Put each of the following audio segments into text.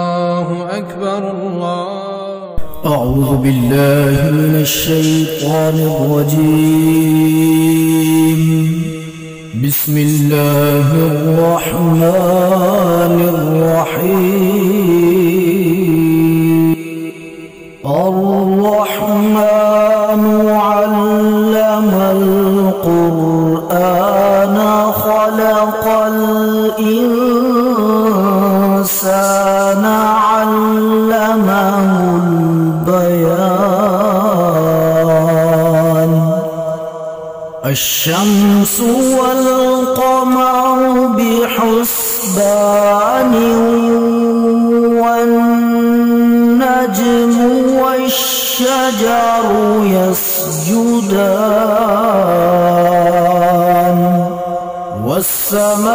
الله أكبر الله. أعوذ بالله من الشيطان الرجيم. بسم الله الرحمن الرحيم. الرحمن علم القرآن خلق الإنسان علمه البيان. الشمس والقمر بحسبان والنجم والشجر يسجدان والسماء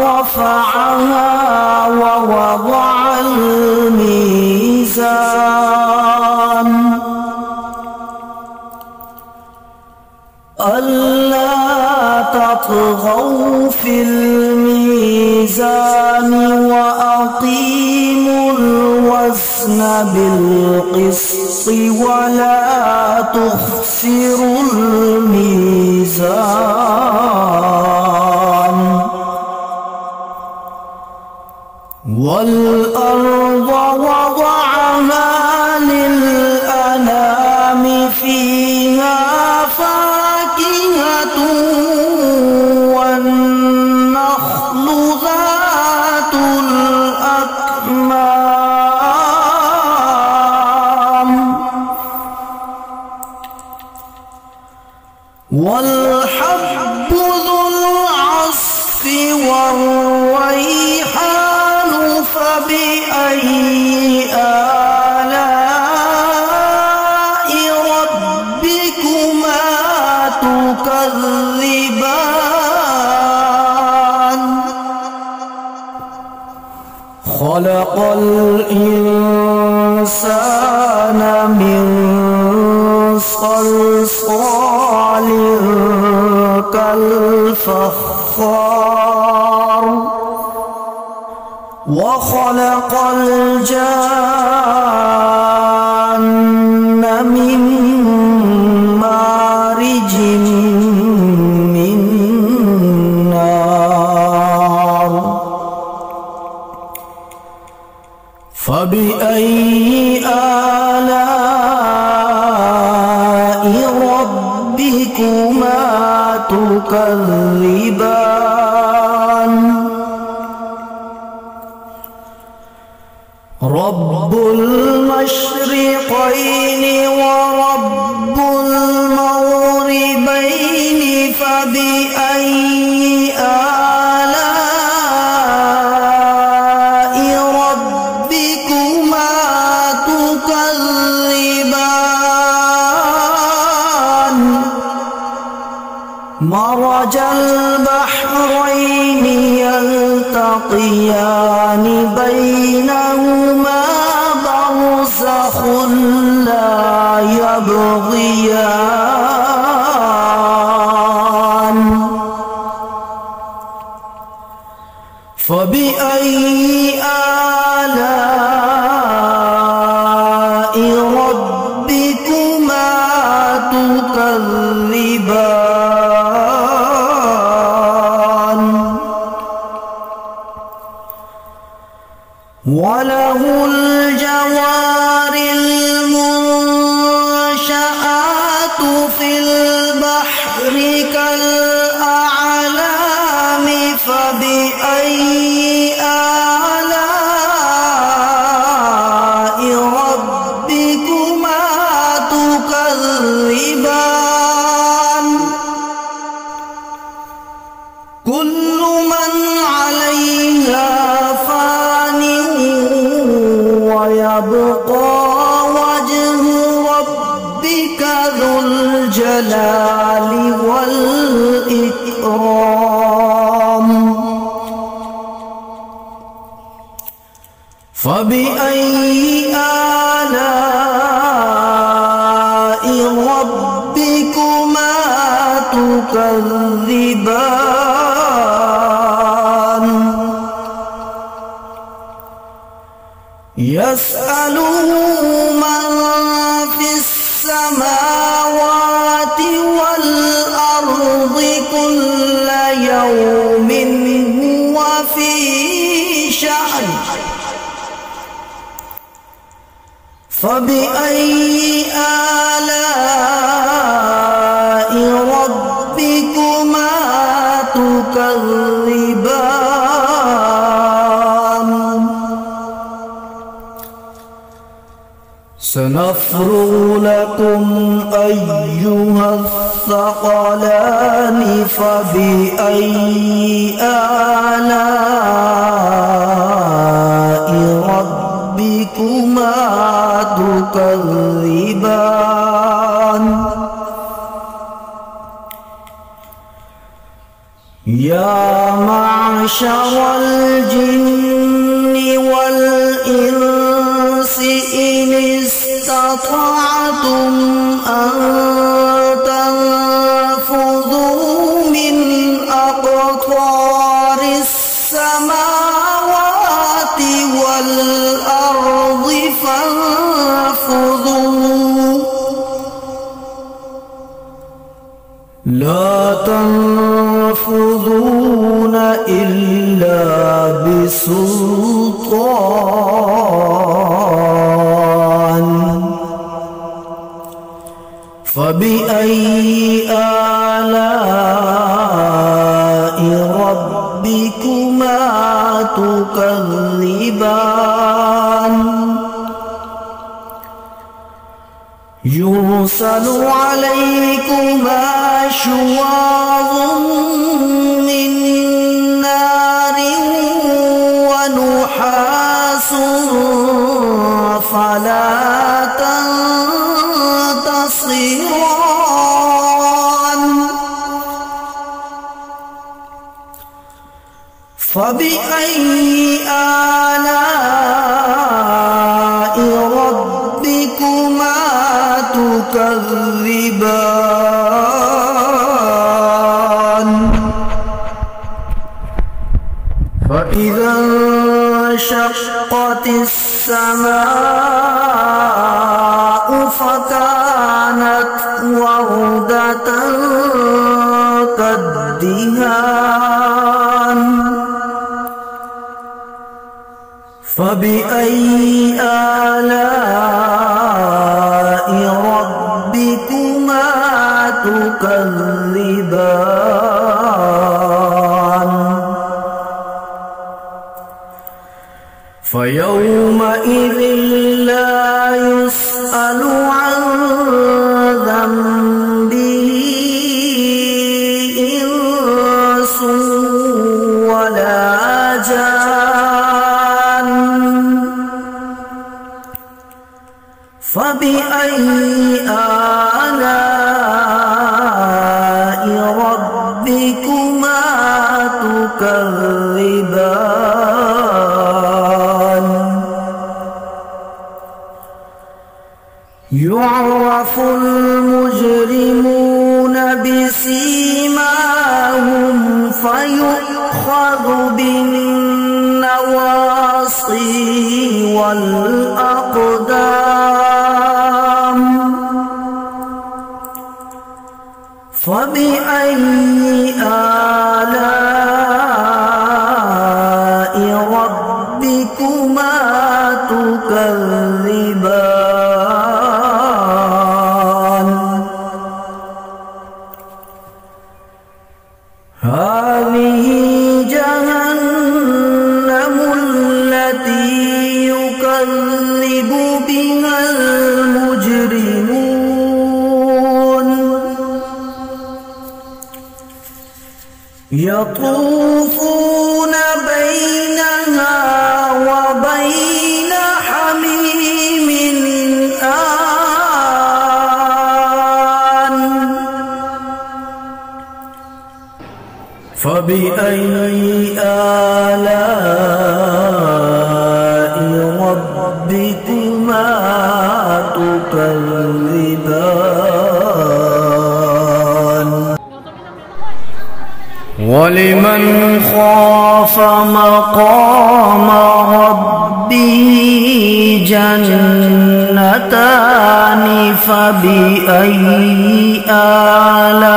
رفعها ووضع الميزان ألا تطغوا في الميزان وأقيموا الوزن بالقسط ولا تخسروا الميزان. والأرض وضعها للأنام فيها فاكهة والنخل ذات الأكمام والحب ذو العصف والريحان فبأي آلاء ربكما تكذبان. خلق الإنسان من صلصال كالفخار وخلق الجان من مارج من نار. فبأي آلاء ربكما تكذبان. رب المشرقين ورب المغربين فبأي آلاء ربكما تكذبان. مرج البحرين يلتقيان بينهما برزخ لا يبغيان. فبأي آلاء ربكما تكذبان. وله الجوار المنشآت في البحر كالأعلام فبأي آلاء ربكما تكذبان. كل من عليها فان ويبقى وجه ربك ذو الجلال والإكرام. فبأي آلاء ربكما تكذبان. تكذبان يسأله من في السماوات والأرض كل يوم هو في شأن فبأي آلاء ربكما تكذبان سنفرغ لكم أيها الثقلان فبأي آلاء ربكما تكذبان يا معشر الجن والإنس إن استطعتم أن تنفذوا من أقطار السماوات والأرض فانفذوا لا تنفذون إلا بسلطان فبأي آلاء ربكما تكذبان يرسل عليكما شواظ من نار ونحاس فلا تنتصران فبأي آلاء ربكما تكذبان فإذا انشقت السماء فكانت وردة كالدهان فبأي آلاء ربكما تكذبان فيومئذ لا يسأل عن ذنبه إنس ولا جان فبأي آلاء ربكما تكذبان يعرف المجرمون بسيماهم فيؤخذ بالنواصي والأقدام فبأي آلاء ربكما تكذبان هذه جهنم التي يكذب بها المجرمون يطوفون بينها وبين حميم آن فبأي آلاء ربكما تكذبان ولمن خاف مقام ربه جنتان فبأي آلاء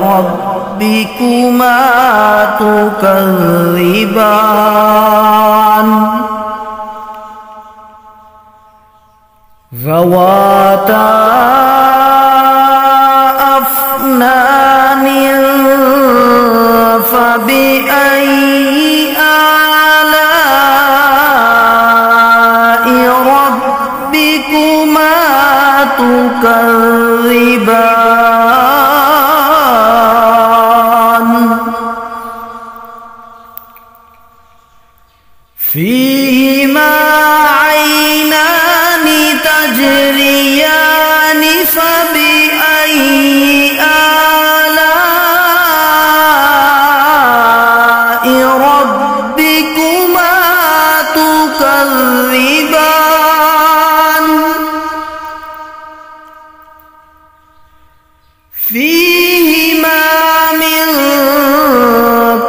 ربكما تكذبان ذواتا أفنان فبأي آلاء ربكما تكذبان فيهما عينان تجريان فبأي آلاء ربكما تكذبان فيهما من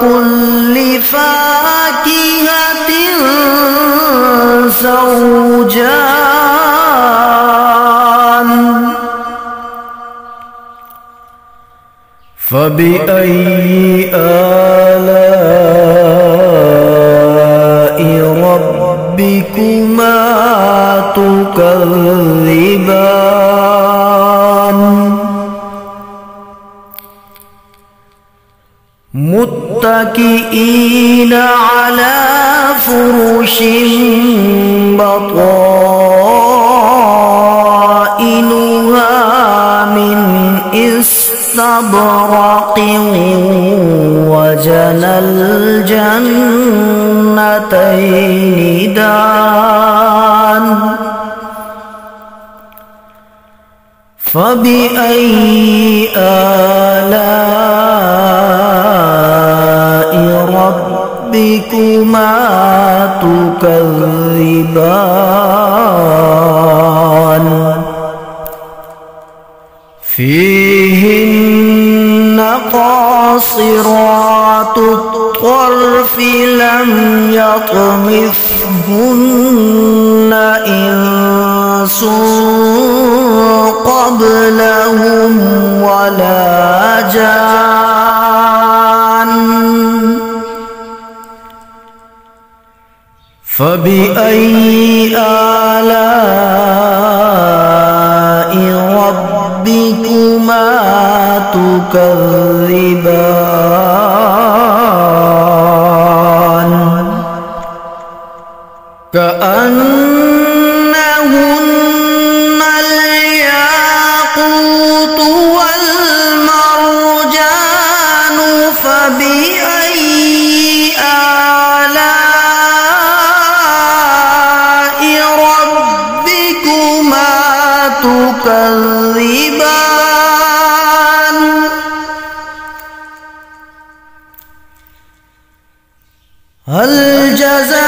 كل فاكهة زوجان فبأي آلاء ربكما تكذبان متكئين على فرش بطائنها من استبرق وجنى الجنتين دان فبأي آلاء ربكما تكذبان فيهن قاصرات الطرف لم يطمثهن إنس قبلهم ولا جان فبأي آلاء ربكما تكذبان كأنهن الياقوت والمرجان فبأي آلاء ربكما تكذبان هل جزاء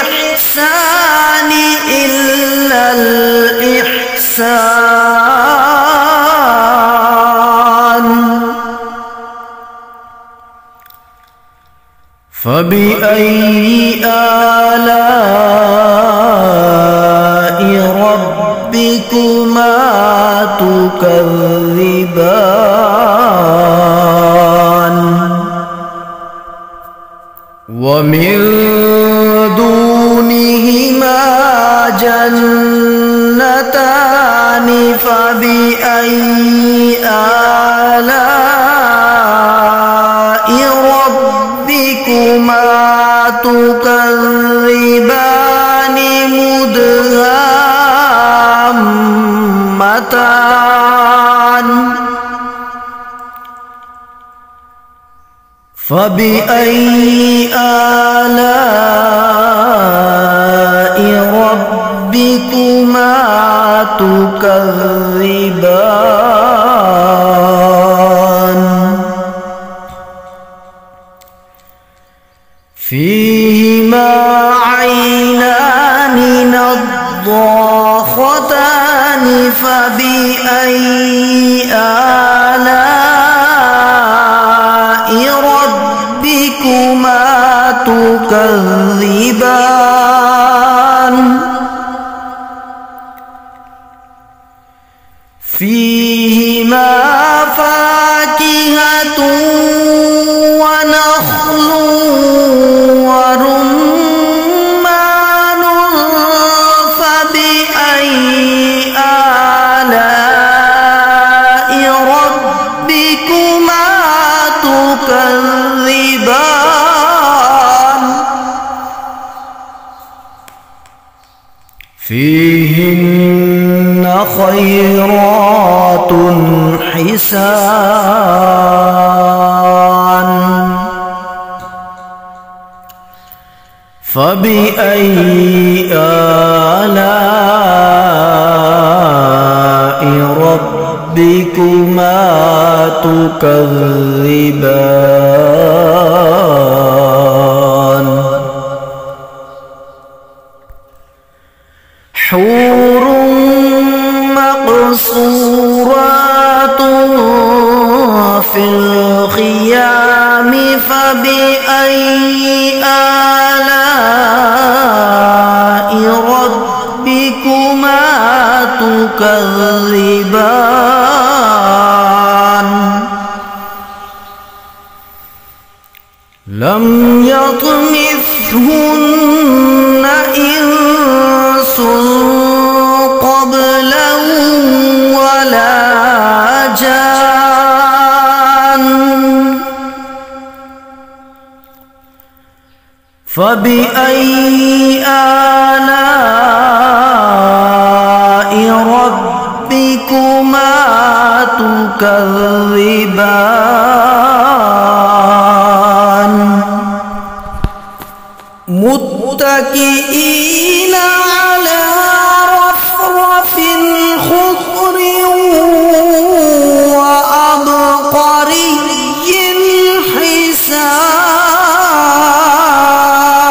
الإحسان إلا الإحسان فبأي آلاء ربكما تكذبان ومن دونهما جنتان فبأي آلاء ربكما تكذبان مدهامتان فبأي آلاء ربكما تكذبان فيهما عينان نضاختان فبأي آلاء ربكما تكذبان فيهما فاكهة ونخل ورمان فبأي آلاء ربكما تكذبان فيهن خيرات حسان فبأي آلاء ربكما تكذبان حور مقصورات في الخيام فبأي آلاء ربكما تكذبان لم يطمثهن إنس قبلهم ولا جان فبأي آلاء ربكما تكذبان متكئين على رفرف خضر وعبقري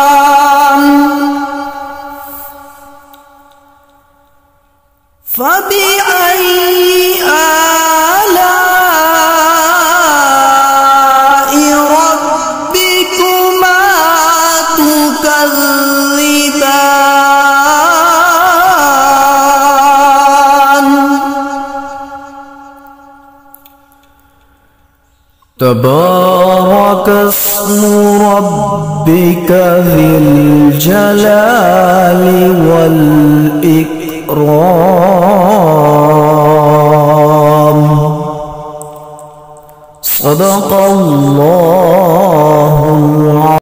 حسان فبأي آلاء ربكما تكذبان تبارك اسم ربك ذي الجلال والإكرام صدق الله